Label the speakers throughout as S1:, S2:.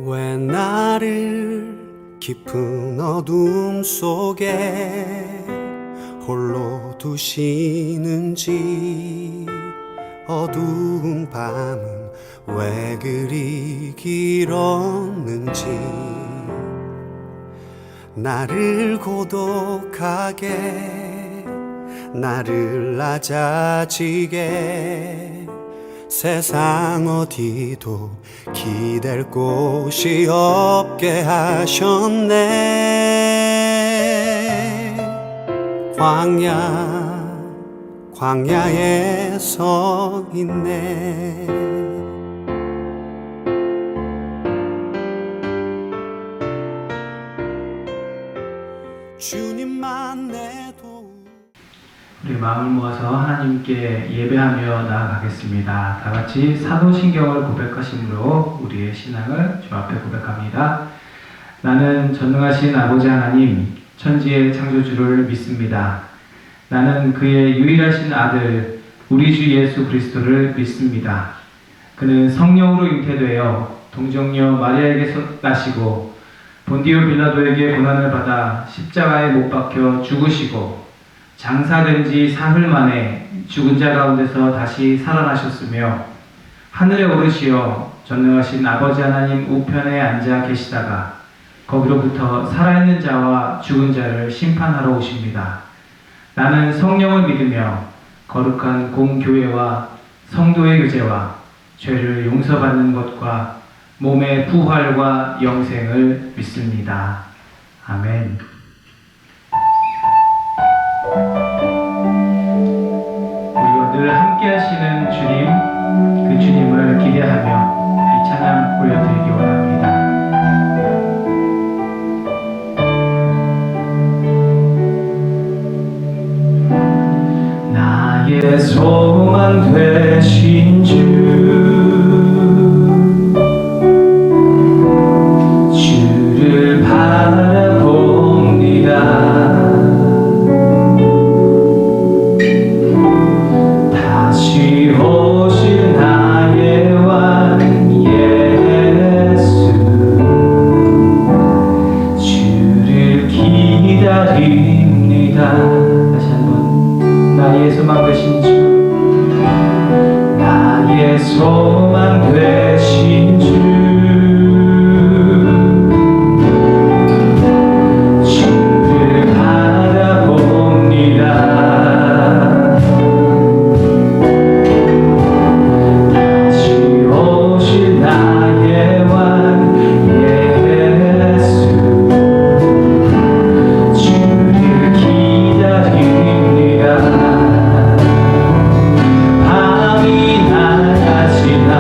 S1: 왜 나를 깊은 어둠 속에 홀로 두시는지, 어두운 밤은 왜 그리 길었는지, 나를 고독하게, 나를 낮아지게, 세상 어디도 기댈 곳이 없게 하셨네. 광야에 서 있네. 주님만 내 도움.
S2: 우리 마음을 모아서 하나님께 예배하며 나아가겠습니다. 다 같이 사도신경을 고백하심으로 우리의 신앙을 주 앞에 고백합니다. 나는 전능하신 아버지 하나님, 천지의 창조주를 믿습니다. 나는 그의 유일하신 아들, 우리 주 예수 그리스도를 믿습니다. 그는 성령으로 잉태되어 동정녀 마리아에게서 나시고 본디오 빌라도에게 고난을 받아 십자가에 못 박혀 죽으시고 장사된 지 사흘 만에 죽은 자 가운데서 다시 살아나셨으며 하늘에 오르시어 전능하신 아버지 하나님 우편에 앉아 계시다가 거기로부터 살아있는 자와 죽은 자를 심판하러 오십니다. 나는 성령을 믿으며 거룩한 공교회와 성도의 교제와 죄를 용서받는 것과 몸의 부활과 영생을 믿습니다. 아멘. 우리와 늘 함께 하시는 주님, 그 주님을 기대하며 이 찬양 올려드리기 원합니다. 나의 소망 되신 주를 바라봅니다. 다시 오실 나의 왕 예수, 주를 기다립니다. 다시 한번 나의 소망 되신 주, 나의 소망 되신 주, 주를 바라봅니다. 다시 오실 나의 왕 예수, 주를 기다립니다. 밤이 낮아지나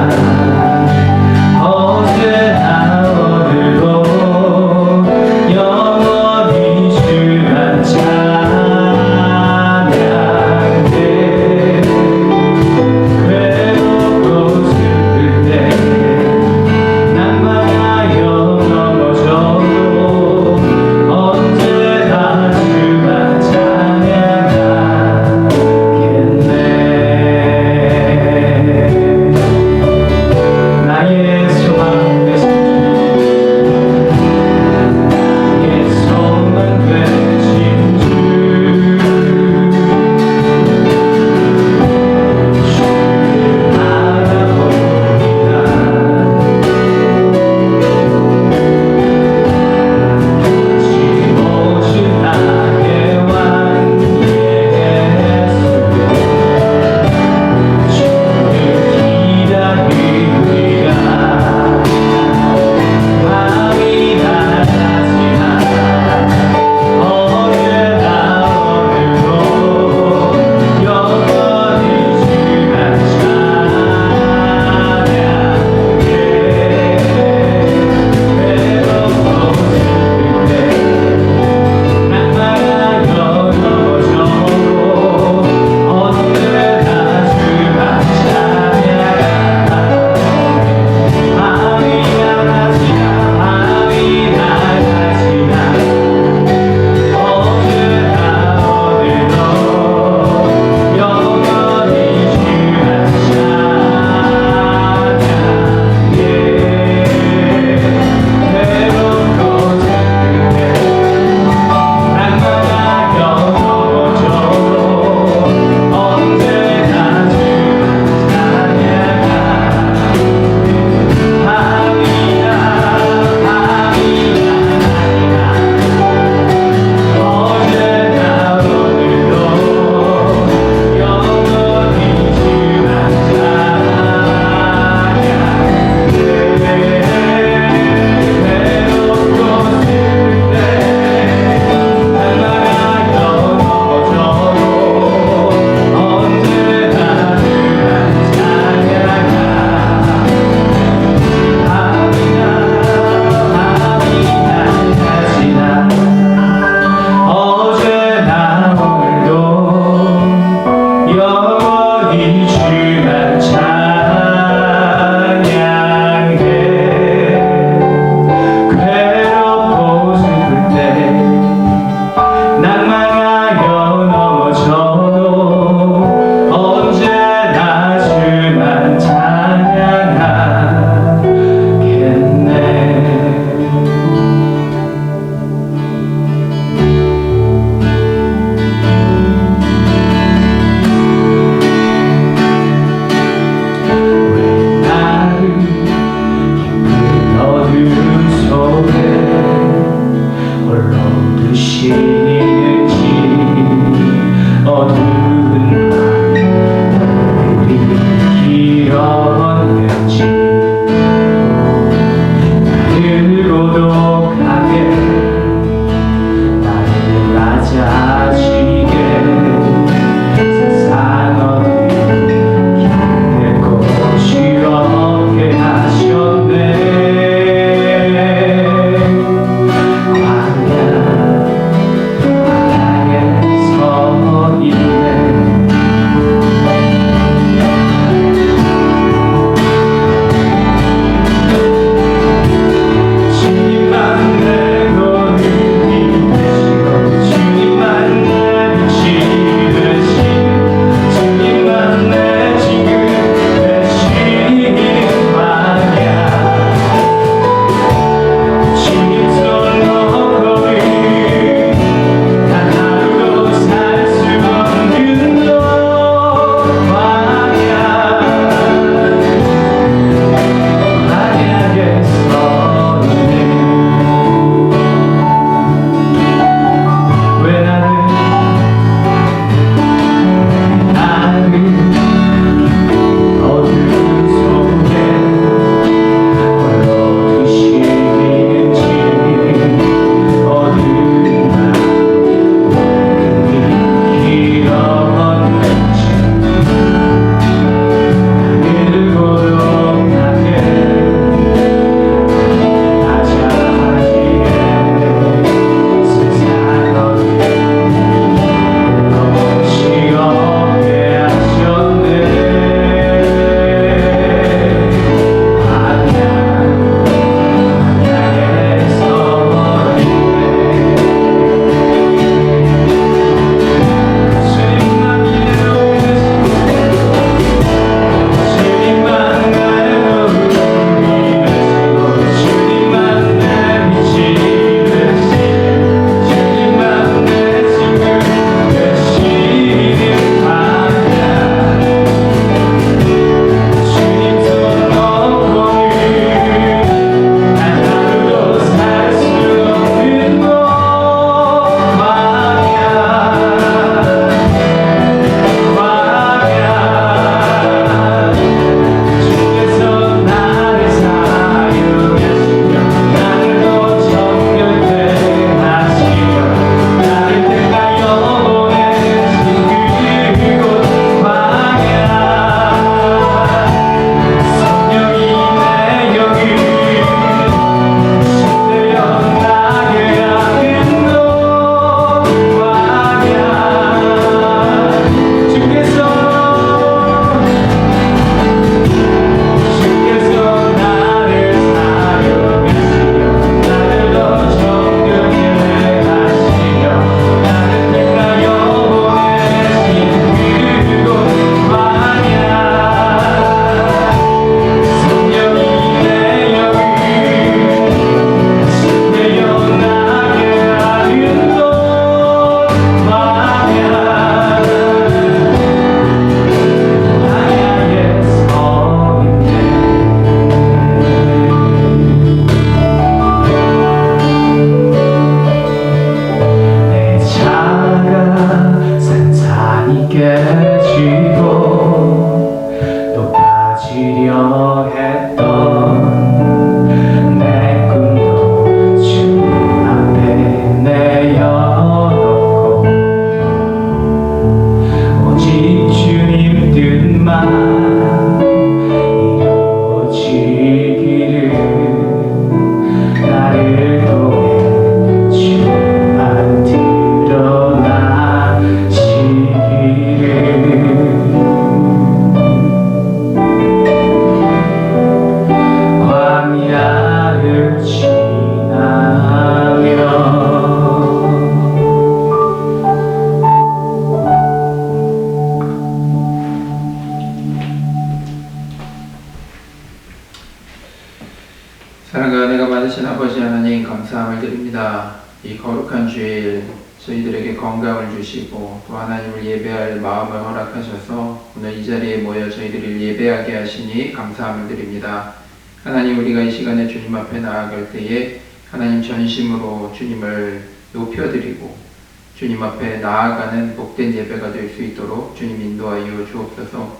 S2: 하려 했던 내 꿈도 주 앞에 내어놓고 오직 주님 뜻만 이루어지기를 나를 통해 주만 드러나시기를 광야를 지나며 사랑과 은혜가 많으신 아버지 하나님 감사함을 드립니다. 이 거룩한 주일 저희들에게 건강을 주시고 또 하나님을 예배할 마음을 허락하셔서 오늘 이 자리에 모여 저희들을 예배하게 하시니 감사함을 드립니다. 하나님, 우리가 이 시간에 주님 앞에 나아갈 때에 하나님 전심으로 주님을 높여드리고 주님 앞에 나아가는 복된 예배가 될 수 있도록 주님 인도하여 주옵소서.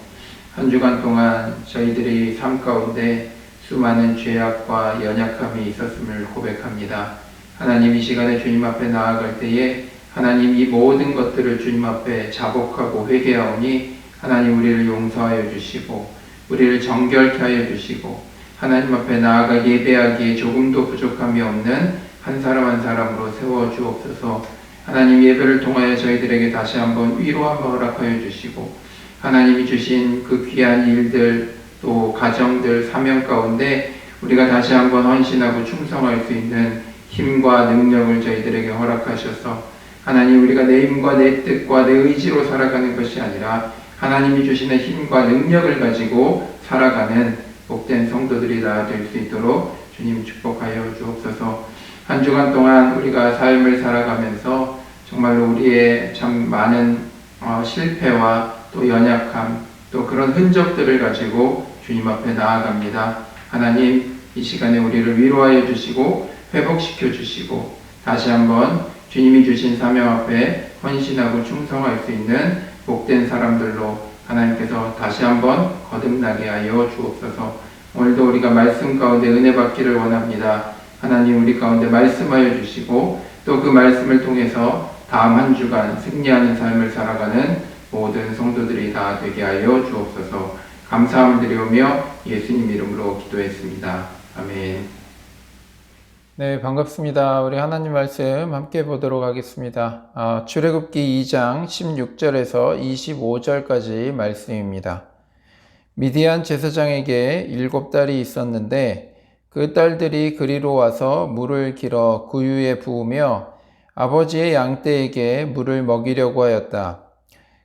S2: 한 주간 동안 저희들이 삶 가운데 수많은 죄악과 연약함이 있었음을 고백합니다. 하나님, 이 시간에 주님 앞에 나아갈 때에 하나님 이 모든 것들을 주님 앞에 자복하고 회개하오니 하나님 우리를 용서하여 주시고 우리를 정결케 하여 주시고 하나님 앞에 나아가 예배하기에 조금도 부족함이 없는 한 사람 한 사람으로 세워 주옵소서. 하나님, 예배를 통하여 저희들에게 다시 한번 위로함을 허락하여 주시고 하나님이 주신 그 귀한 일들 또 가정들 사명 가운데 우리가 다시 한번 헌신하고 충성할 수 있는 힘과 능력을 저희들에게 허락하셔서 하나님, 우리가 내 힘과 내 뜻과 내 의지로 살아가는 것이 아니라 하나님이 주시는 힘과 능력을 가지고 살아가는 복된 성도들이 다 될 수 있도록 주님 축복하여 주옵소서. 한 주간 동안 우리가 삶을 살아가면서 정말로 우리의 참 많은 실패와 또 연약함 또 그런 흔적들을 가지고 주님 앞에 나아갑니다. 하나님, 이 시간에 우리를 위로하여 주시고 회복시켜 주시고 다시 한번 주님이 주신 사명 앞에 헌신하고 충성할 수 있는 복된 사람들로 하나님께서 다시 한번 거듭나게 하여 주옵소서. 오늘도 우리가 말씀 가운데 은혜 받기를 원합니다. 하나님, 우리 가운데 말씀하여 주시고 또 그 말씀을 통해서 다음 한 주간 승리하는 삶을 살아가는 모든 성도들이 다 되게 하여 주옵소서. 감사함을 드리오며 예수님 이름으로 기도했습니다. 아멘.
S3: 네, 반갑습니다. 우리 하나님 말씀 함께 보도록 하겠습니다. 출애굽기 2장 16절에서 25절까지 말씀입니다. 미디안 제사장에게 7딸이 있었는데 그 딸들이 그리로 와서 물을 길어 구유에 부으며 아버지의 양떼에게 물을 먹이려고 하였다.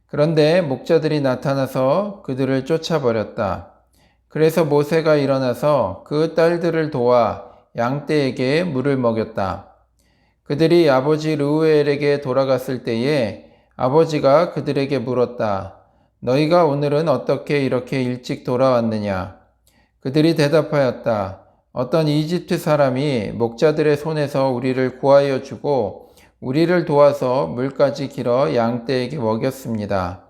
S3: 그런데 목자들이 나타나서 그들을 쫓아버렸다. 그래서 모세가 일어나서 그 딸들을 도와 양떼에게 물을 먹였다. 그들이 아버지 르우엘에게 돌아갔을 때에 아버지가 그들에게 물었다. 너희가 오늘은 어떻게 이렇게 일찍 돌아왔느냐? 그들이 대답하였다. 어떤 이집트 사람이 목자들의 손에서 우리를 구하여 주고 우리를 도와서 물까지 길어 양떼에게 먹였습니다.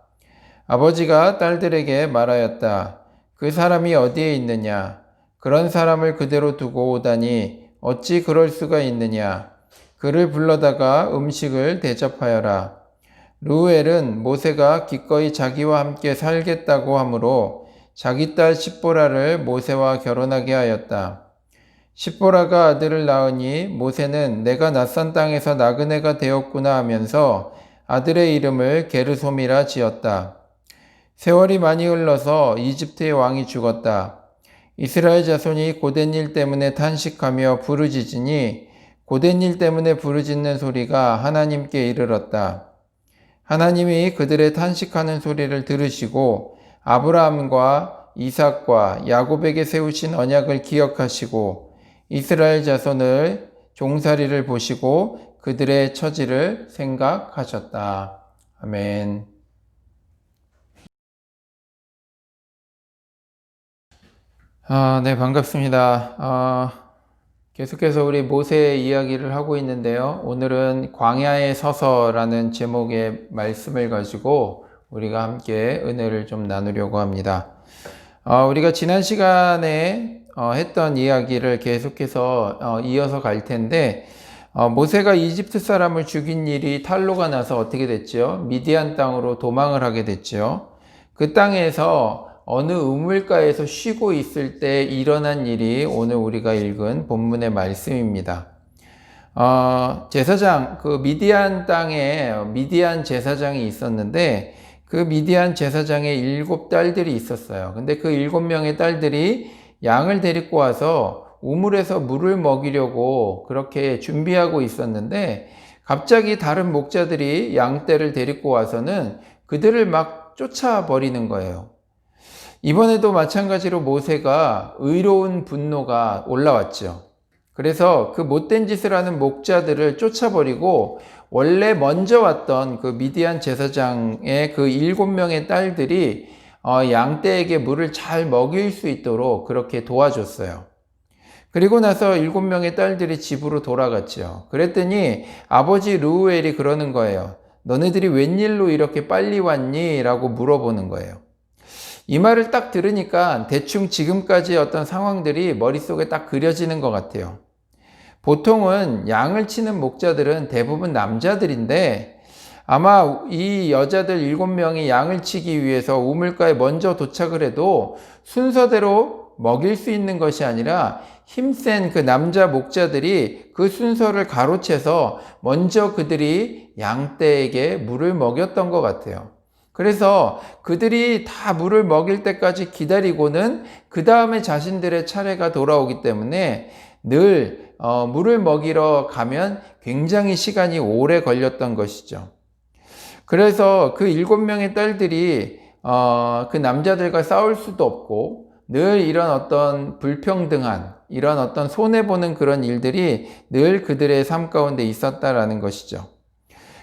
S3: 아버지가 딸들에게 말하였다. 그 사람이 어디에 있느냐? 그런 사람을 그대로 두고 오다니 어찌 그럴 수가 있느냐? 그를 불러다가 음식을 대접하여라. 르우엘은 모세가 기꺼이 자기와 함께 살겠다고 하므로 자기 딸 십보라를 모세와 결혼하게 하였다. 십보라가 아들을 낳으니 모세는 내가 낯선 땅에서 나그네가 되었구나 하면서 아들의 이름을 게르솜이라 지었다. 세월이 많이 흘러서 이집트의 왕이 죽었다. 이스라엘 자손이 고된 일 때문에 탄식하며 부르짖으니 고된 일 때문에 부르짖는 소리가 하나님께 이르렀다. 하나님이 그들의 탄식하는 소리를 들으시고 아브라함과 이삭과 야곱에게 세우신 언약을 기억하시고 이스라엘 자손을 종살이를 보시고 그들의 처지를 생각하셨다. 아멘. 네, 반갑습니다. 계속해서 우리 모세의 이야기를 하고 있는데요. 오늘은 광야에 서서라는 제목의 말씀을 가지고 우리가 함께 은혜를 좀 나누려고 합니다. 우리가 지난 시간에 했던 이야기를 계속해서 이어서 갈 텐데, 모세가 이집트 사람을 죽인 일이 탄로가 나서 어떻게 됐죠? 미디안 땅으로 도망을 하게 됐죠. 그 땅에서 어느 우물가에서 쉬고 있을 때 일어난 일이 오늘 우리가 읽은 본문의 말씀입니다. 제사장, 그 미디안 땅에 미디안 제사장이 있었는데, 그 미디안 제사장의 7딸들이 있었어요. 근데 그 7명의 딸들이 양을 데리고 와서 우물에서 물을 먹이려고 그렇게 준비하고 있었는데, 갑자기 다른 목자들이 양떼를 데리고 와서는 그들을 막 쫓아버리는 거예요. 이번에도 마찬가지로 모세가 의로운 분노가 올라왔죠. 그래서 그 못된 짓을 하는 목자들을 쫓아버리고 원래 먼저 왔던 그 미디안 제사장의 그 7명의 딸들이 양떼에게 물을 잘 먹일 수 있도록 그렇게 도와줬어요. 그리고 나서 7명의 딸들이 집으로 돌아갔죠. 그랬더니 아버지 르우엘이 그러는 거예요. 너네들이 웬일로 이렇게 빨리 왔니? 라고 물어보는 거예요. 이 말을 딱 들으니까 대충 지금까지의 어떤 상황들이 머릿속에 딱 그려지는 것 같아요. 보통은 양을 치는 목자들은 대부분 남자들인데, 아마 이 여자들 7명이 양을 치기 위해서 우물가에 먼저 도착을 해도 순서대로 먹일 수 있는 것이 아니라 힘센 그 남자 목자들이 그 순서를 가로채서 먼저 그들이 양떼에게 물을 먹였던 것 같아요. 그래서 그들이 다 물을 먹일 때까지 기다리고는 그 다음에 자신들의 차례가 돌아오기 때문에 늘 물을 먹이러 가면 굉장히 시간이 오래 걸렸던 것이죠. 그래서 그 7명의 딸들이 그 남자들과 싸울 수도 없고 늘 이런 어떤 불평등한, 이런 어떤 손해보는 그런 일들이 늘 그들의 삶 가운데 있었다라는 것이죠.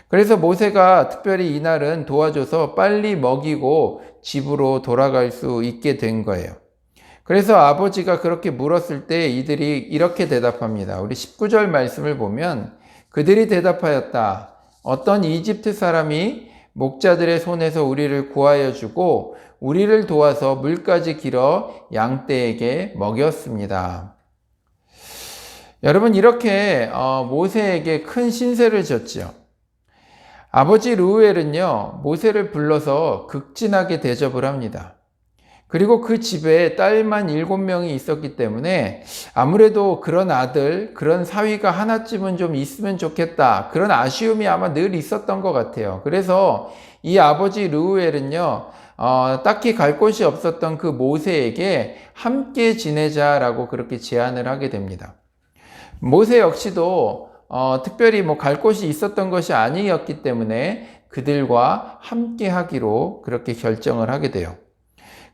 S3: 그래서 모세가 특별히 이날은 도와줘서 빨리 먹이고 집으로 돌아갈 수 있게 된 거예요. 그래서 아버지가 그렇게 물었을 때 이들이 이렇게 대답합니다. 우리 19절 말씀을 보면 그들이 대답하였다. 어떤 이집트 사람이 목자들의 손에서 우리를 구하여 주고 우리를 도와서 물까지 길어 양떼에게 먹였습니다. 여러분, 이렇게 모세에게 큰 신세를 졌죠. 아버지 르우엘은요, 모세를 불러서 극진하게 대접을 합니다. 그리고 그 집에 딸만 7명이 있었기 때문에 아무래도 그런 아들, 그런 사위가 하나쯤은 좀 있으면 좋겠다, 그런 아쉬움이 아마 늘 있었던 것 같아요. 그래서 이 아버지 르우엘은요, 딱히 갈 곳이 없었던 그 모세에게 함께 지내자라고 그렇게 제안을 하게 됩니다. 모세 역시도 특별히 갈 곳이 있었던 것이 아니었기 때문에 그들과 함께 하기로 그렇게 결정을 하게 돼요.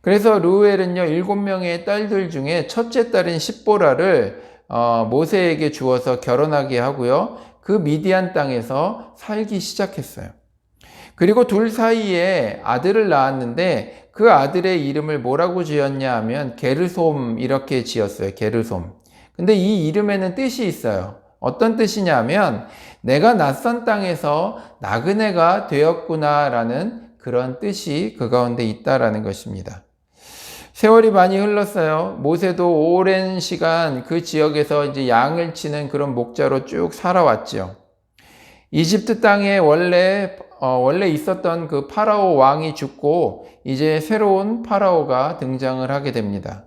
S3: 그래서 르우엘은요, 7명의 딸들 중에 첫째 딸인 십보라를 모세에게 주어서 결혼하게 하고요, 그 미디안 땅에서 살기 시작했어요. 그리고 둘 사이에 아들을 낳았는데 그 아들의 이름을 뭐라고 지었냐 하면 게르솜, 이렇게 지었어요. 게르솜. 근데 이 이름에는 뜻이 있어요. 어떤 뜻이냐 하면 내가 낯선 땅에서 나그네가 되었구나 라는 그런 뜻이 그 가운데 있다라는 것입니다. 세월이 많이 흘렀어요. 모세도 오랜 시간 그 지역에서 이제 양을 치는 그런 목자로 쭉 살아왔죠. 이집트 땅에 원래 있었던 그 파라오 왕이 죽고 이제 새로운 파라오가 등장을 하게 됩니다.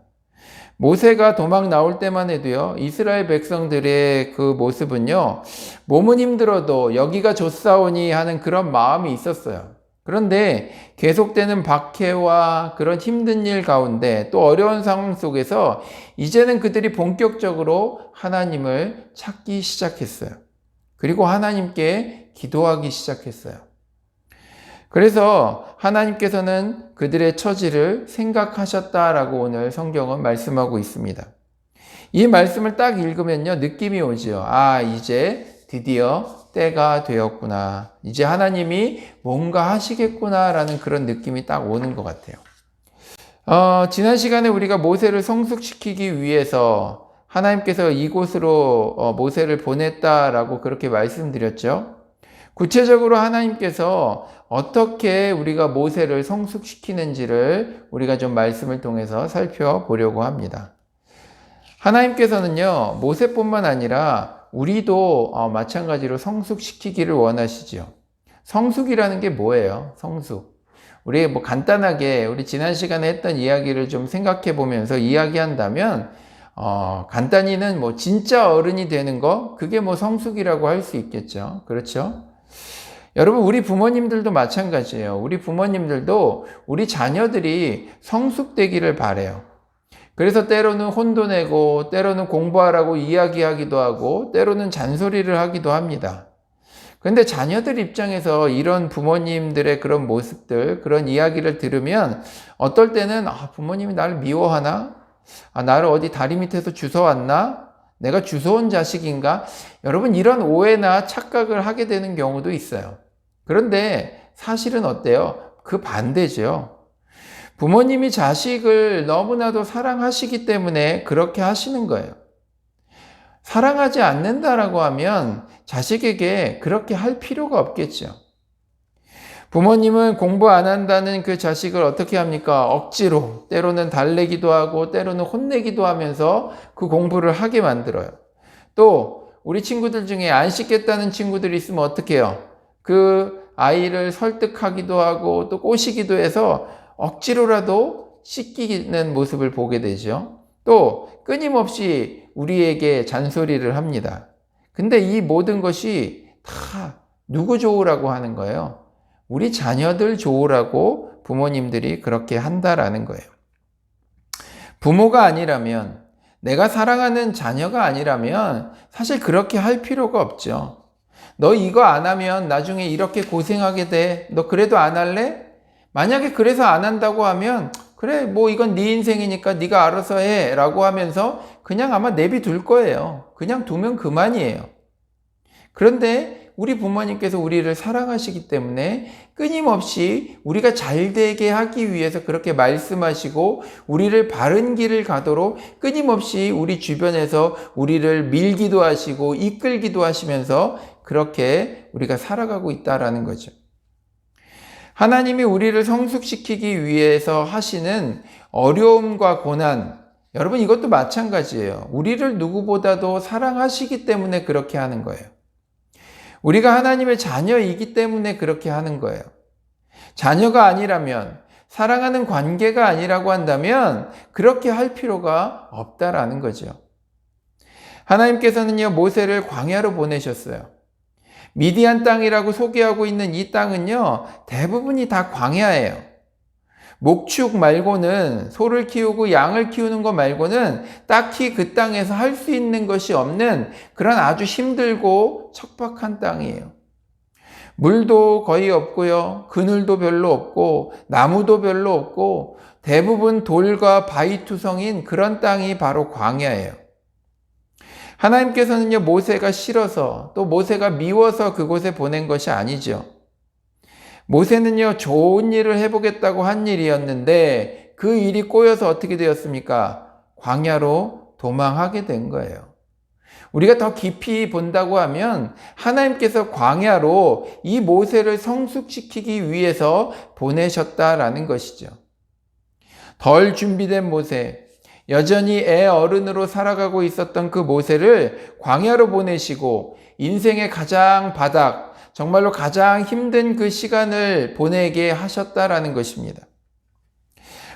S3: 모세가 도망 나올 때만 해도요, 이스라엘 백성들의 그 모습은요, 몸은 힘들어도 여기가 좋사오니 하는 그런 마음이 있었어요. 그런데 계속되는 박해와 그런 힘든 일 가운데 또 어려운 상황 속에서 이제는 그들이 본격적으로 하나님을 찾기 시작했어요. 그리고 하나님께 기도하기 시작했어요. 그래서 하나님께서는 그들의 처지를 생각하셨다라고 오늘 성경은 말씀하고 있습니다. 이 말씀을 딱 읽으면요, 느낌이 오죠. 이제 드디어 때가 되었구나. 이제 하나님이 뭔가 하시겠구나라는 그런 느낌이 딱 오는 것 같아요. 지난 시간에 우리가 모세를 성숙시키기 위해서 하나님께서 이곳으로 모세를 보냈다라고 그렇게 말씀드렸죠. 구체적으로 하나님께서 어떻게 우리가 모세를 성숙시키는지를 우리가 좀 말씀을 통해서 살펴보려고 합니다. 하나님께서는요, 모세뿐만 아니라 우리도 마찬가지로 성숙시키기를 원하시죠. 성숙이라는 게 뭐예요? 성숙. 우리 간단하게 우리 지난 시간에 했던 이야기를 좀 생각해 보면서 이야기한다면, 간단히는 진짜 어른이 되는 거, 그게 성숙이라고 할 수 있겠죠. 그렇죠? 여러분, 우리 부모님들도 마찬가지예요. 우리 부모님들도 우리 자녀들이 성숙되기를 바래요. 그래서 때로는 혼도 내고, 때로는 공부하라고 이야기하기도 하고, 때로는 잔소리를 하기도 합니다. 근데 자녀들 입장에서 이런 부모님들의 그런 모습들, 그런 이야기를 들으면 어떨 때는 부모님이 나를 미워하나? 나를 어디 다리 밑에서 주워왔나? 내가 주워온 자식인가? 여러분, 이런 오해나 착각을 하게 되는 경우도 있어요. 그런데 사실은 어때요? 그 반대죠. 부모님이 자식을 너무나도 사랑하시기 때문에 그렇게 하시는 거예요. 사랑하지 않는다라고 하면 자식에게 그렇게 할 필요가 없겠죠. 부모님은 공부 안 한다는 그 자식을 어떻게 합니까? 억지로, 때로는 달래기도 하고, 때로는 혼내기도 하면서 그 공부를 하게 만들어요. 또, 우리 친구들 중에 안 씻겠다는 친구들이 있으면 어떻게 해요? 그 아이를 설득하기도 하고, 또 꼬시기도 해서 억지로라도 씻기는 모습을 보게 되죠. 또, 끊임없이 우리에게 잔소리를 합니다. 근데 이 모든 것이 다 누구 좋으라고 하는 거예요? 우리 자녀들 좋으라고 부모님들이 그렇게 한다라는 거예요. 부모가 아니라면, 내가 사랑하는 자녀가 아니라면 사실 그렇게 할 필요가 없죠. 너 이거 안 하면 나중에 이렇게 고생하게 돼. 너 그래도 안 할래? 만약에 그래서 안 한다고 하면 그래, 이건 네 인생이니까 네가 알아서 해 라고 하면서 그냥 아마 내비둘 거예요. 그냥 두면 그만이에요. 그런데 우리 부모님께서 우리를 사랑하시기 때문에 끊임없이 우리가 잘 되게 하기 위해서 그렇게 말씀하시고 우리를 바른 길을 가도록 끊임없이 우리 주변에서 우리를 밀기도 하시고 이끌기도 하시면서 그렇게 우리가 살아가고 있다라는 거죠. 하나님이 우리를 성숙시키기 위해서 하시는 어려움과 고난, 여러분 이것도 마찬가지예요. 우리를 누구보다도 사랑하시기 때문에 그렇게 하는 거예요. 우리가 하나님의 자녀이기 때문에 그렇게 하는 거예요. 자녀가 아니라면, 사랑하는 관계가 아니라고 한다면 그렇게 할 필요가 없다라는 거죠. 하나님께서는요, 모세를 광야로 보내셨어요. 미디안 땅이라고 소개하고 있는 이 땅은요, 대부분이 다 광야예요. 목축 말고는, 소를 키우고 양을 키우는 것 말고는 딱히 그 땅에서 할 수 있는 것이 없는 그런 아주 힘들고 척박한 땅이에요. 물도 거의 없고요, 그늘도 별로 없고, 나무도 별로 없고, 대부분 돌과 바위투성인 그런 땅이 바로 광야예요. 하나님께서는요, 모세가 싫어서, 또 모세가 미워서 그곳에 보낸 것이 아니죠. 모세는요, 좋은 일을 해보겠다고 한 일이었는데 그 일이 꼬여서 어떻게 되었습니까? 광야로 도망하게 된 거예요. 우리가 더 깊이 본다고 하면 하나님께서 광야로 이 모세를 성숙시키기 위해서 보내셨다라는 것이죠. 덜 준비된 모세, 여전히 애 어른으로 살아가고 있었던 그 모세를 광야로 보내시고 인생의 가장 바닥, 정말로 가장 힘든 그 시간을 보내게 하셨다라는 것입니다.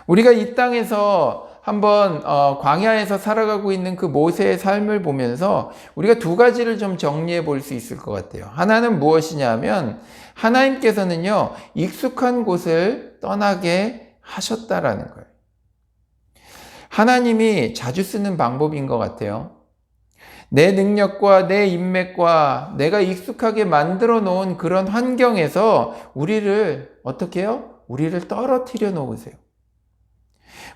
S3: 우리가 이 땅에서 한번 광야에서 살아가고 있는 그 모세의 삶을 보면서 우리가 두 가지를 좀 정리해 볼 수 있을 것 같아요. 하나는 무엇이냐면 하나님께서는요, 익숙한 곳을 떠나게 하셨다라는 거예요. 하나님이 자주 쓰는 방법인 것 같아요. 내 능력과 내 인맥과 내가 익숙하게 만들어 놓은 그런 환경에서 우리를 어떻게 해요? 우리를 떨어뜨려 놓으세요.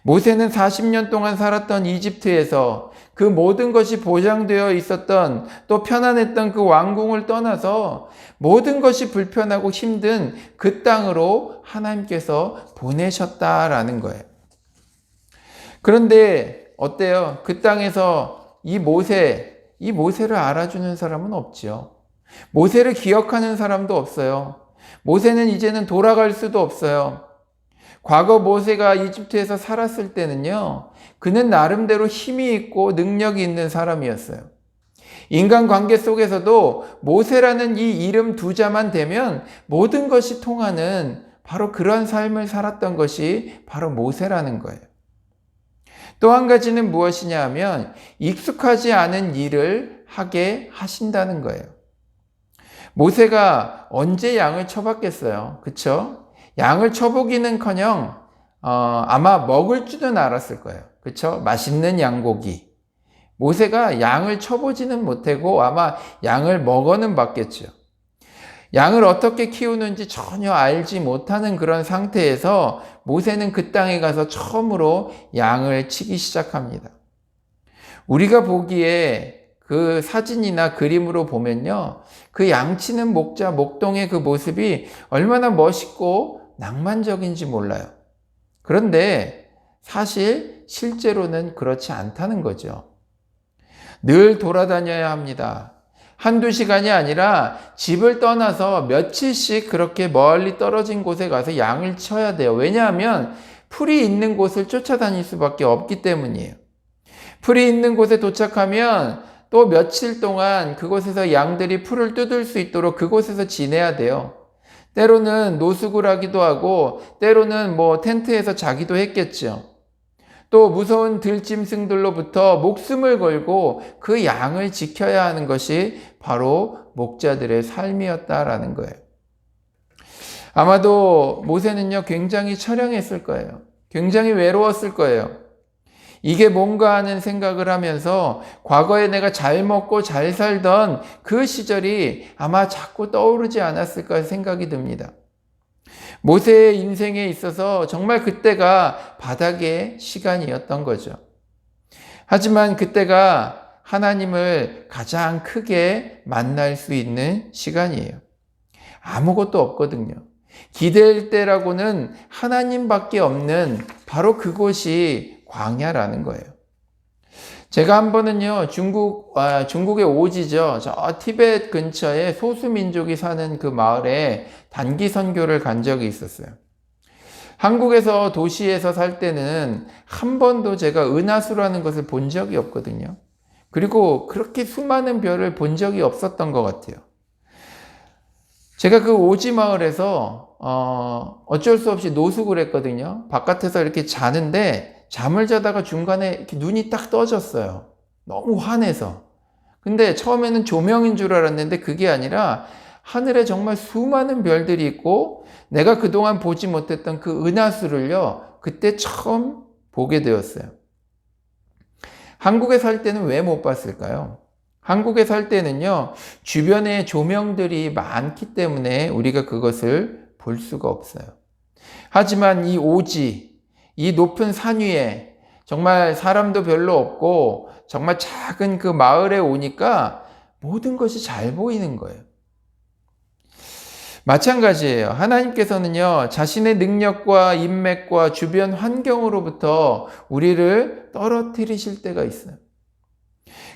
S3: 모세는 40년 동안 살았던 이집트에서 그 모든 것이 보장되어 있었던, 또 편안했던 그 왕궁을 떠나서 모든 것이 불편하고 힘든 그 땅으로 하나님께서 보내셨다라는 거예요. 그런데 어때요? 그 땅에서 이 모세를 알아주는 사람은 없죠. 모세를 기억하는 사람도 없어요. 모세는 이제는 돌아갈 수도 없어요. 과거 모세가 이집트에서 살았을 때는요, 그는 나름대로 힘이 있고 능력이 있는 사람이었어요. 인간관계 속에서도 모세라는 이 이름 두 자만 되면 모든 것이 통하는 바로 그런 삶을 살았던 것이 바로 모세라는 거예요. 또 한 가지는 무엇이냐 하면 익숙하지 않은 일을 하게 하신다는 거예요. 모세가 언제 양을 쳐봤겠어요? 그쵸? 양을 쳐보기는커녕 아마 먹을 줄은 알았을 거예요. 그쵸? 맛있는 양고기. 모세가 양을 쳐보지는 못하고 아마 양을 먹어는 봤겠죠. 양을 어떻게 키우는지 전혀 알지 못하는 그런 상태에서 모세는 그 땅에 가서 처음으로 양을 치기 시작합니다. 우리가 보기에 그 사진이나 그림으로 보면요, 그 양치는 목자, 목동의 그 모습이 얼마나 멋있고 낭만적인지 몰라요. 그런데 사실 실제로는 그렇지 않다는 거죠. 늘 돌아다녀야 합니다. 한두 시간이 아니라 집을 떠나서 며칠씩 그렇게 멀리 떨어진 곳에 가서 양을 쳐야 돼요. 왜냐하면 풀이 있는 곳을 쫓아다닐 수밖에 없기 때문이에요. 풀이 있는 곳에 도착하면 또 며칠 동안 그곳에서 양들이 풀을 뜯을 수 있도록 그곳에서 지내야 돼요. 때로는 노숙을 하기도 하고 때로는 텐트에서 자기도 했겠죠. 또 무서운 들짐승들로부터 목숨을 걸고 그 양을 지켜야 하는 것이 바로 목자들의 삶이었다라는 거예요. 아마도 모세는요, 굉장히 처량했을 거예요. 굉장히 외로웠을 거예요. 이게 뭔가 하는 생각을 하면서 과거에 내가 잘 먹고 잘 살던 그 시절이 아마 자꾸 떠오르지 않았을까 생각이 듭니다. 모세의 인생에 있어서 정말 그때가 바닥의 시간이었던 거죠. 하지만 그때가 하나님을 가장 크게 만날 수 있는 시간이에요. 아무것도 없거든요. 기댈 때라고는 하나님밖에 없는 바로 그곳이 광야라는 거예요. 제가 한 번은요, 중국의 오지죠. 저 티베트 근처에 소수민족이 사는 그 마을에 단기 선교를 간 적이 있었어요. 한국에서 도시에서 살 때는 한 번도 제가 은하수라는 것을 본 적이 없거든요. 그리고 그렇게 수많은 별을 본 적이 없었던 것 같아요. 제가 그 오지 마을에서 어쩔 수 없이 노숙을 했거든요. 바깥에서 이렇게 자는데 잠을 자다가 중간에 이렇게 눈이 딱 떠졌어요. 너무 환해서. 근데 처음에는 조명인 줄 알았는데 그게 아니라 하늘에 정말 수많은 별들이 있고 내가 그동안 보지 못했던 그 은하수를요, 그때 처음 보게 되었어요. 한국에 살 때는 왜 못 봤을까요? 한국에 살 때는요, 주변에 조명들이 많기 때문에 우리가 그것을 볼 수가 없어요. 하지만 이 오지, 이 높은 산 위에 정말 사람도 별로 없고 정말 작은 그 마을에 오니까 모든 것이 잘 보이는 거예요. 마찬가지예요. 하나님께서는요, 자신의 능력과 인맥과 주변 환경으로부터 우리를 떨어뜨리실 때가 있어요.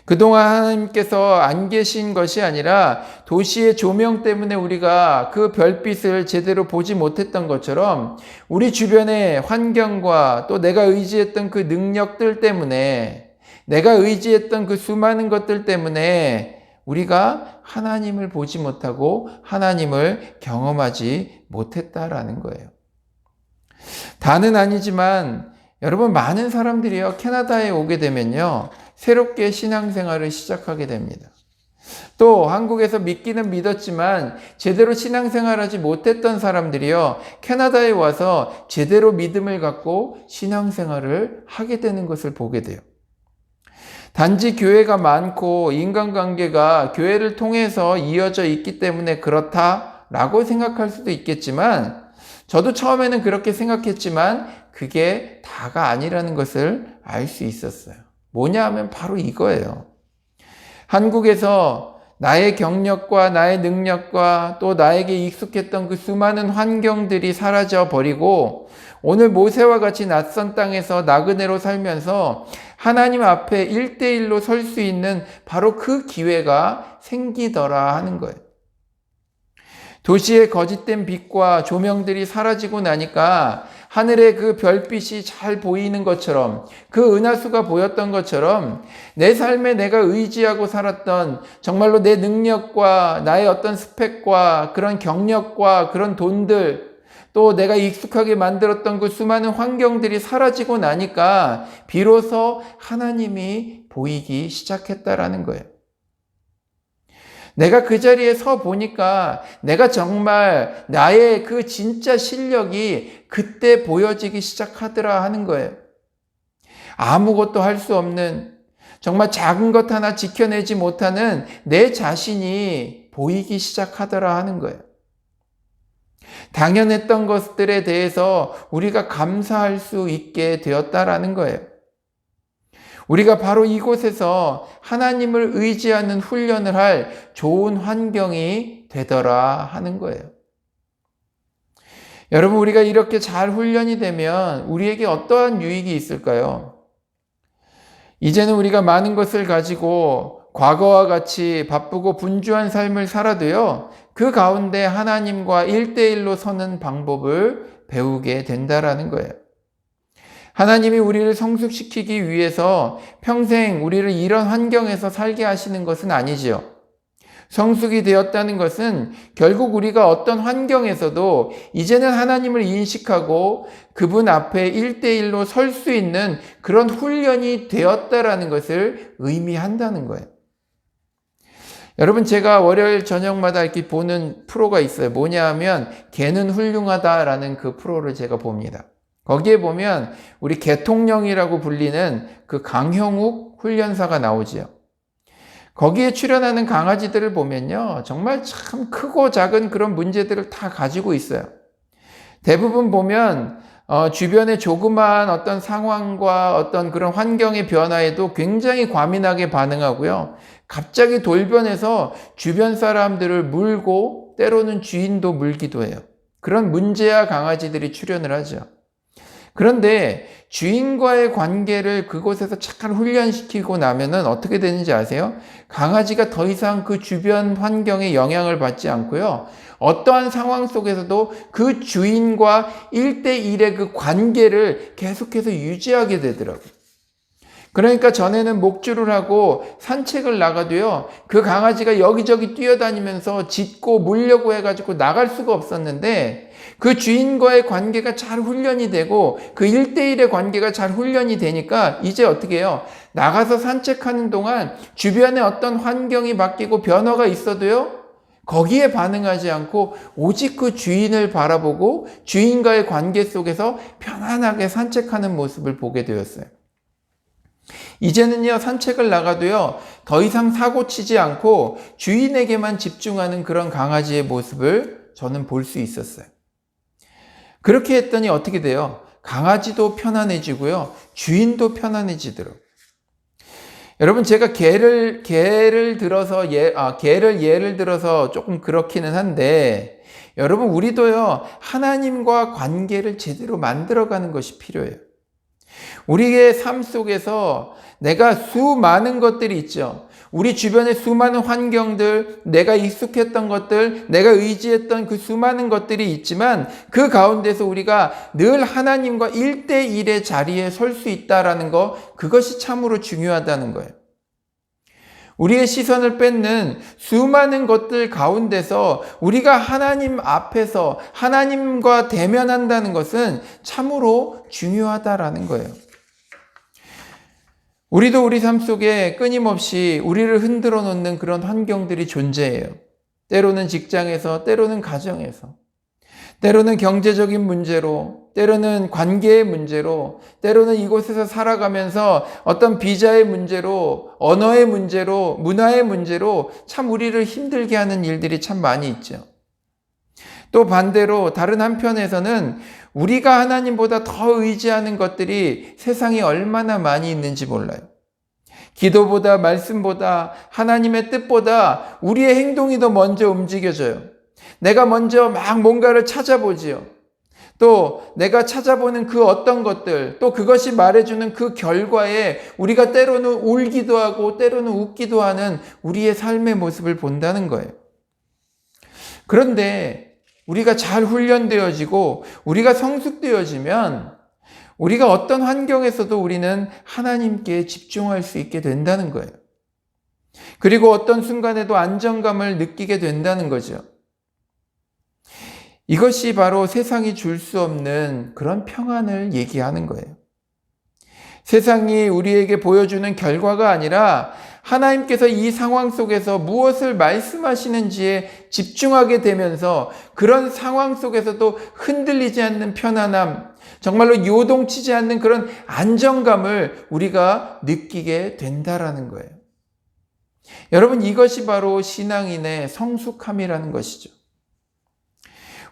S3: 그동안 하나님께서 안 계신 것이 아니라 도시의 조명 때문에 우리가 그 별빛을 제대로 보지 못했던 것처럼 우리 주변의 환경과 또 내가 의지했던 그 능력들 때문에, 내가 의지했던 그 수많은 것들 때문에 우리가 하나님을 보지 못하고 하나님을 경험하지 못했다라는 거예요. 다는 아니지만 여러분, 많은 사람들이요, 캐나다에 오게 되면요, 새롭게 신앙생활을 시작하게 됩니다. 또 한국에서 믿기는 믿었지만 제대로 신앙생활하지 못했던 사람들이요, 캐나다에 와서 제대로 믿음을 갖고 신앙생활을 하게 되는 것을 보게 돼요. 단지 교회가 많고 인간관계가 교회를 통해서 이어져 있기 때문에 그렇다라고 생각할 수도 있겠지만, 저도 처음에는 그렇게 생각했지만 그게 다가 아니라는 것을 알 수 있었어요. 뭐냐 하면 바로 이거예요. 한국에서 나의 경력과 나의 능력과 또 나에게 익숙했던 그 수많은 환경들이 사라져 버리고 오늘 모세와 같이 낯선 땅에서 나그네로 살면서 하나님 앞에 1대1로 설 수 있는 바로 그 기회가 생기더라 하는 거예요. 도시의 거짓된 빛과 조명들이 사라지고 나니까 하늘의 그 별빛이 잘 보이는 것처럼, 그 은하수가 보였던 것처럼 내 삶에 내가 의지하고 살았던 정말로 내 능력과 나의 어떤 스펙과 그런 경력과 그런 돈들, 또 내가 익숙하게 만들었던 그 수많은 환경들이 사라지고 나니까 비로소 하나님이 보이기 시작했다라는 거예요. 내가 그 자리에 서 보니까 내가 정말 나의 그 진짜 실력이 그때 보여지기 시작하더라 하는 거예요. 아무것도 할 수 없는, 정말 작은 것 하나 지켜내지 못하는 내 자신이 보이기 시작하더라 하는 거예요. 당연했던 것들에 대해서 우리가 감사할 수 있게 되었다라는 거예요. 우리가 바로 이곳에서 하나님을 의지하는 훈련을 할 좋은 환경이 되더라 하는 거예요. 여러분, 우리가 이렇게 잘 훈련이 되면 우리에게 어떠한 유익이 있을까요? 이제는 우리가 많은 것을 가지고 과거와 같이 바쁘고 분주한 삶을 살아도요, 그 가운데 하나님과 1대1로 서는 방법을 배우게 된다라는 거예요. 하나님이 우리를 성숙시키기 위해서 평생 우리를 이런 환경에서 살게 하시는 것은 아니지요. 성숙이 되었다는 것은 결국 우리가 어떤 환경에서도 이제는 하나님을 인식하고 그분 앞에 1대1로 설 수 있는 그런 훈련이 되었다라는 것을 의미한다는 거예요. 여러분, 제가 월요일 저녁마다 이렇게 보는 프로가 있어요. 뭐냐 하면 개는 훌륭하다라는 그 프로를 제가 봅니다. 거기에 보면 우리 개통령이라고 불리는 그 강형욱 훈련사가 나오지요. 거기에 출연하는 강아지들을 보면요, 정말 참 크고 작은 그런 문제들을 다 가지고 있어요. 대부분 보면 주변의 조그마한 어떤 상황과 어떤 그런 환경의 변화에도 굉장히 과민하게 반응하고요. 갑자기 돌변해서 주변 사람들을 물고 때로는 주인도 물기도 해요. 그런 문제아 강아지들이 출연을 하죠. 그런데 주인과의 관계를 그곳에서 잘 훈련시키고 나면은 어떻게 되는지 아세요? 강아지가 더 이상 그 주변 환경에 영향을 받지 않고요. 어떠한 상황 속에서도 그 주인과 1대1의 그 관계를 계속해서 유지하게 되더라고요. 그러니까 전에는 목줄을 하고 산책을 나가도요, 그 강아지가 여기저기 뛰어다니면서 짖고 물려고 해가지고 나갈 수가 없었는데, 그 주인과의 관계가 잘 훈련이 되고 그 1대1의 관계가 잘 훈련이 되니까 이제 어떻게 해요? 나가서 산책하는 동안 주변에 어떤 환경이 바뀌고 변화가 있어도요, 거기에 반응하지 않고 오직 그 주인을 바라보고 주인과의 관계 속에서 편안하게 산책하는 모습을 보게 되었어요. 이제는요, 산책을 나가도요, 더 이상 사고 치지 않고 주인에게만 집중하는 그런 강아지의 모습을 저는 볼 수 있었어요. 그렇게 했더니 어떻게 돼요? 강아지도 편안해지고요, 주인도 편안해지더라고요. 여러분, 제가 개를 예를 들어서 조금 그렇기는 한데, 여러분, 우리도요, 하나님과 관계를 제대로 만들어가는 것이 필요해요. 우리의 삶 속에서 내가 수많은 것들이 있죠. 우리 주변의 수많은 환경들, 내가 익숙했던 것들, 내가 의지했던 그 수많은 것들이 있지만 그 가운데서 우리가 늘 하나님과 1대1의 자리에 설 수 있다라는 거, 그것이 참으로 중요하다는 거예요. 우리의 시선을 뺏는 수많은 것들 가운데서 우리가 하나님 앞에서 하나님과 대면한다는 것은 참으로 중요하다라는 거예요. 우리도 우리 삶 속에 끊임없이 우리를 흔들어 놓는 그런 환경들이 존재해요. 때로는 직장에서, 때로는 가정에서, 때로는 경제적인 문제로, 때로는 관계의 문제로, 때로는 이곳에서 살아가면서 어떤 비자의 문제로, 언어의 문제로, 문화의 문제로 참 우리를 힘들게 하는 일들이 참 많이 있죠. 또 반대로 다른 한편에서는 우리가 하나님보다 더 의지하는 것들이 세상에 얼마나 많이 있는지 몰라요. 기도보다, 말씀보다, 하나님의 뜻보다 우리의 행동이 더 먼저 움직여져요. 내가 먼저 막 뭔가를 찾아보지요. 또 내가 찾아보는 그 어떤 것들, 또 그것이 말해주는 그 결과에 우리가 때로는 울기도 하고 때로는 웃기도 하는 우리의 삶의 모습을 본다는 거예요. 그런데 우리가 잘 훈련되어지고 우리가 성숙되어지면 우리가 어떤 환경에서도 우리는 하나님께 집중할 수 있게 된다는 거예요. 그리고 어떤 순간에도 안정감을 느끼게 된다는 거죠. 이것이 바로 세상이 줄 수 없는 그런 평안을 얘기하는 거예요. 세상이 우리에게 보여주는 결과가 아니라 하나님께서 이 상황 속에서 무엇을 말씀하시는지에 집중하게 되면서 그런 상황 속에서도 흔들리지 않는 편안함, 정말로 요동치지 않는 그런 안정감을 우리가 느끼게 된다라는 거예요. 여러분, 이것이 바로 신앙인의 성숙함이라는 것이죠.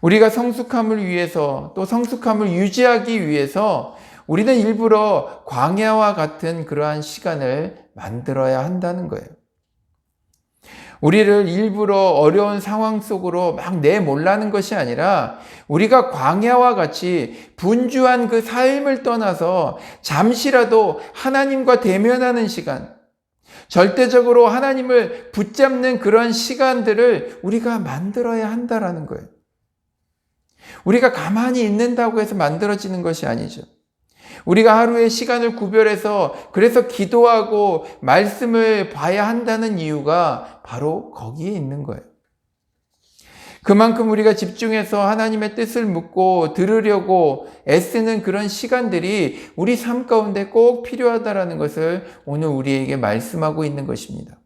S3: 우리가 성숙함을 위해서 또 성숙함을 유지하기 위해서 우리는 일부러 광야와 같은 그러한 시간을 만들어야 한다는 거예요. 우리를 일부러 어려운 상황 속으로 막 내몰라는 것이 아니라 우리가 광야와 같이 분주한 그 삶을 떠나서 잠시라도 하나님과 대면하는 시간, 절대적으로 하나님을 붙잡는 그런 시간들을 우리가 만들어야 한다라는 거예요. 우리가 가만히 있는다고 해서 만들어지는 것이 아니죠. 우리가 하루의 시간을 구별해서 그래서 기도하고 말씀을 봐야 한다는 이유가 바로 거기에 있는 거예요. 그만큼 우리가 집중해서 하나님의 뜻을 묻고 들으려고 애쓰는 그런 시간들이 우리 삶 가운데 꼭 필요하다라는 것을 오늘 우리에게 말씀하고 있는 것입니다.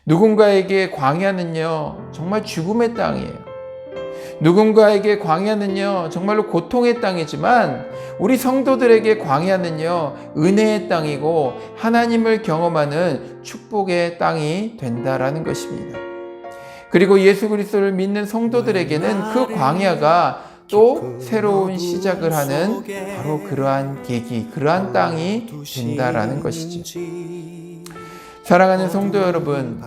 S3: 누군가에게 광야는요, 정말 죽음의 땅이에요. 누군가에게 광야는요, 정말로 고통의 땅이지만 우리 성도들에게 광야는요, 은혜의 땅이고 하나님을 경험하는 축복의 땅이 된다라는 것입니다. 그리고 예수 그리스도를 믿는 성도들에게는 그 광야가 또 새로운 시작을 하는 바로 그러한 계기, 그러한 땅이 된다라는 것이죠. 사랑하는 성도 여러분,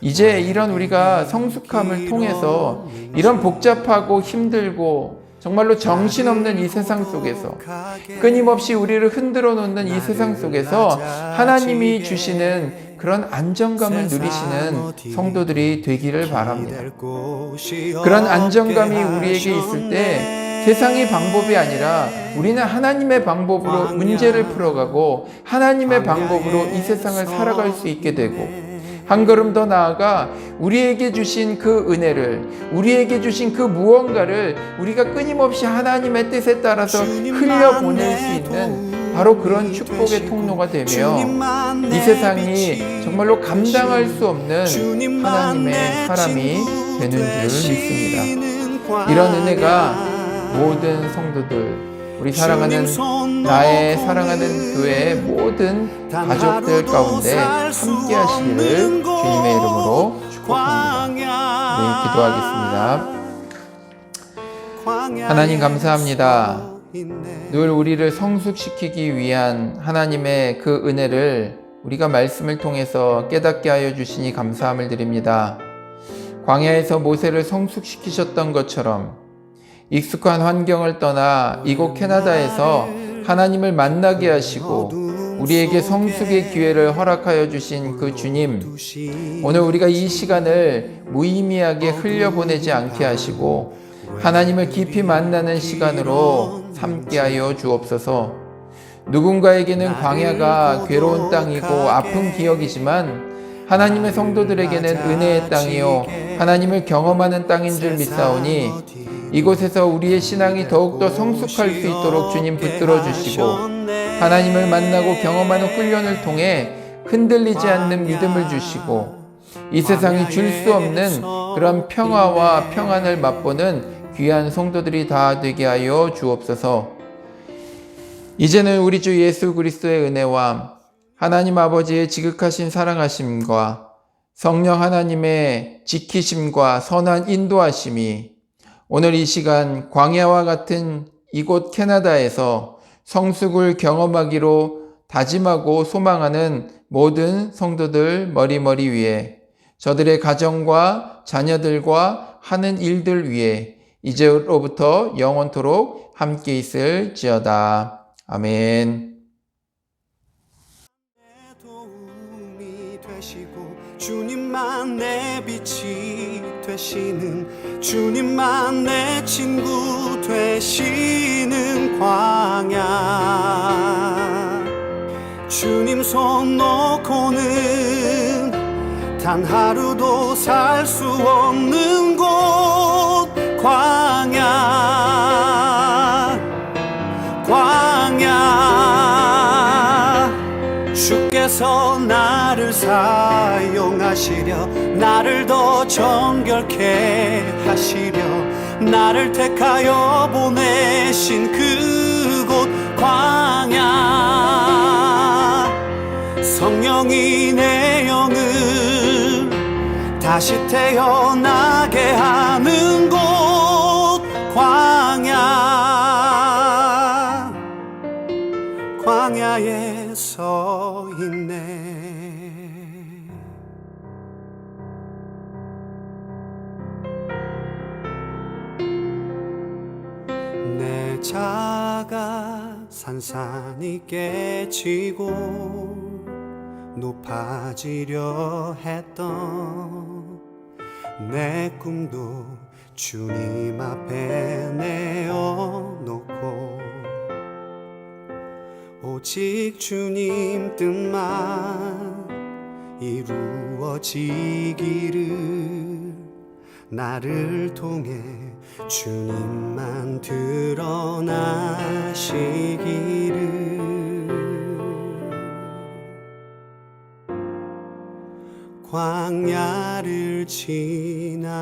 S3: 이제 이런 우리가 성숙함을 통해서 이런 복잡하고 힘들고 정말로 정신없는 이 세상 속에서 끊임없이 우리를 흔들어 놓는 이 세상 속에서 하나님이 주시는 그런 안정감을 누리시는 성도들이 되기를 바랍니다. 그런 안정감이 우리에게 있을 때 세상의 방법이 아니라 우리는 하나님의 방법으로 문제를 풀어가고 하나님의 방법으로 이 세상을 살아갈 수 있게 되고 한 걸음 더 나아가 우리에게 주신 그 은혜를, 우리에게 주신 그 무언가를 우리가 끊임없이 하나님의 뜻에 따라서 흘려보낼 수 있는 바로 그런 축복의 통로가 되며 이 세상이 정말로 감당할 수 없는 하나님의 사람이 되는 줄 믿습니다. 이런 은혜가 모든 성도들, 우리 사랑하는 나의 사랑하는 교회의 모든 가족들 가운데 함께 하시기를 주님의 이름으로 축복합니다. 우리 기도하겠습니다. 하나님 감사합니다. 늘 우리를 성숙시키기 위한 하나님의 그 은혜를 우리가 말씀을 통해서 깨닫게 하여 주시니 감사함을 드립니다. 광야에서 모세를 성숙시키셨던 것처럼 익숙한 환경을 떠나 이곳 캐나다에서 하나님을 만나게 하시고 우리에게 성숙의 기회를 허락하여 주신 그 주님, 오늘 우리가 이 시간을 무의미하게 흘려보내지 않게 하시고 하나님을 깊이 만나는 시간으로 삼게 하여 주옵소서. 누군가에게는 광야가 괴로운 땅이고 아픈 기억이지만 하나님의 성도들에게는 은혜의 땅이요 하나님을 경험하는 땅인 줄 믿사오니 이곳에서 우리의 신앙이 더욱더 성숙할 수 있도록 주님 붙들어 주시고 하나님을 만나고 경험하는 훈련을 통해 흔들리지 않는 믿음을 주시고 이 세상이 줄 수 없는 그런 평화와 평안을 맛보는 귀한 성도들이 다 되게 하여 주옵소서. 이제는 우리 주 예수 그리스도의 은혜와 하나님 아버지의 지극하신 사랑하심과 성령 하나님의 지키심과 선한 인도하심이 오늘 이 시간 광야와 같은 이곳 캐나다에서 성숙을 경험하기로 다짐하고 소망하는 모든 성도들 머리머리 위에 저들의 가정과 자녀들과 하는 일들 위에 이제로부터 영원토록 함께 있을지어다. 아멘.
S1: 도움이 되시고 주님만 내 빛이 되시는 주님만 내 친구 되시는 광야 주님 손 놓고는 단 하루도 살 수 없는 곳 광야 주께서 나를 사용하시려 나를 더 정결케 하시려 나를 택하여 보내신 그곳 광야 성령이 내 영을 다시 태어나게 하는 곳 광야에 서 있네. 내 자가 산산이 깨지고 높아지려 했던 내 꿈도 주님 앞에 내어놓고 오직 주님 뜻만 이루어지기를 나를 통해 주님만 드러나시기를 광야를 지나며